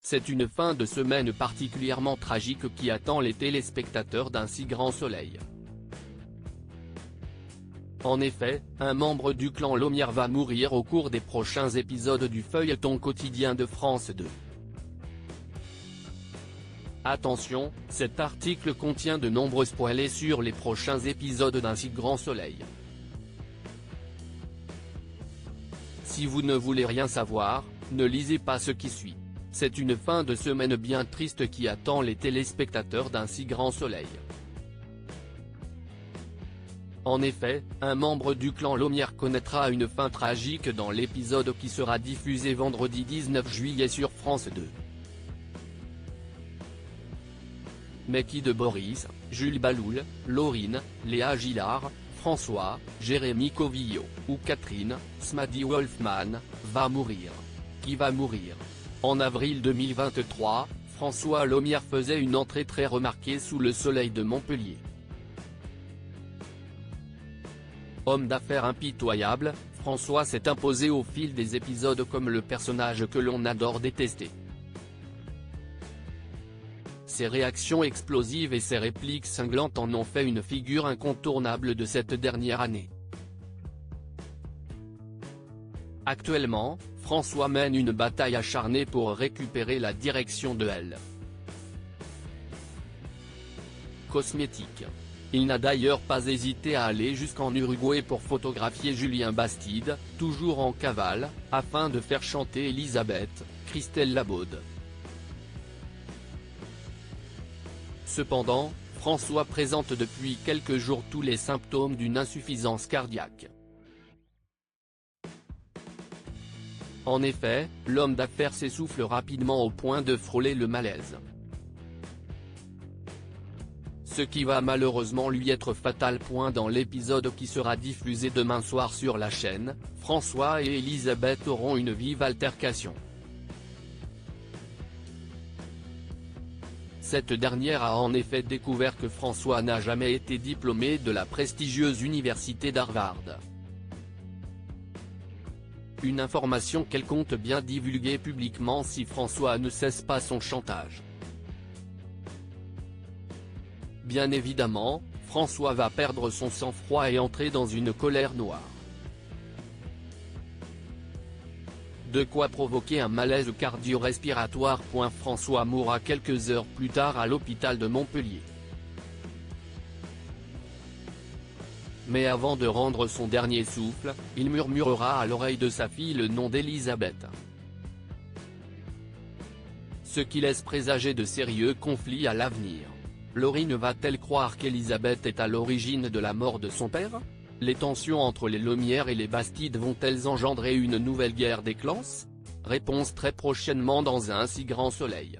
C'est une fin de semaine particulièrement tragique qui attend les téléspectateurs d'un si grand soleil. En effet, un membre du clan Lomière va mourir au cours des prochains épisodes du feuilleton quotidien de France 2. Attention, cet article contient de nombreux spoilers sur les prochains épisodes d'un si grand soleil. Si vous ne voulez rien savoir, ne lisez pas ce qui suit. C'est une fin de semaine bien triste qui attend les téléspectateurs d'un si grand soleil. En effet, un membre du clan Lomière connaîtra une fin tragique dans l'épisode qui sera diffusé vendredi 19 juillet sur France 2. Mais qui de Boris, Jules Baloul, Laurine, Léa Gillard, François, Jérémy Covillo, ou Catherine, Smady Wolfman, va mourir? Qui va mourir? En avril 2023, François Lomière faisait une entrée très remarquée sous le soleil de Montpellier. Homme d'affaires impitoyable, François s'est imposé au fil des épisodes comme le personnage que l'on adore détester. Ses réactions explosives et ses répliques cinglantes en ont fait une figure incontournable de cette dernière année. Actuellement, François mène une bataille acharnée pour récupérer la direction de Elle. Cosmétique. Il n'a d'ailleurs pas hésité à aller jusqu'en Uruguay pour photographier Julien Bastide, toujours en cavale, afin de faire chanter Elisabeth, Christelle Labaude. Cependant, François présente depuis quelques jours tous les symptômes d'une insuffisance cardiaque. En effet, l'homme d'affaires s'essouffle rapidement au point de frôler le malaise. Ce qui va malheureusement lui être fatal. Dans l'épisode qui sera diffusé demain soir sur la chaîne, François et Elisabeth auront une vive altercation. Cette dernière a en effet découvert que François n'a jamais été diplômé de la prestigieuse université d'Harvard. Une information qu'elle compte bien divulguer publiquement si François ne cesse pas son chantage. Bien évidemment, François va perdre son sang-froid et entrer dans une colère noire. De quoi provoquer un malaise cardio-respiratoire. François mourra quelques heures plus tard à l'hôpital de Montpellier. Mais avant de rendre son dernier souffle, il murmurera à l'oreille de sa fille le nom d'Elisabeth. Ce qui laisse présager de sérieux conflits à l'avenir. Laurine va-t-elle croire qu'Elisabeth est à l'origine de la mort de son père? Les tensions entre les Lomière et les Bastide vont-elles engendrer une nouvelle guerre des clans? Réponse très prochainement dans Un si grand soleil.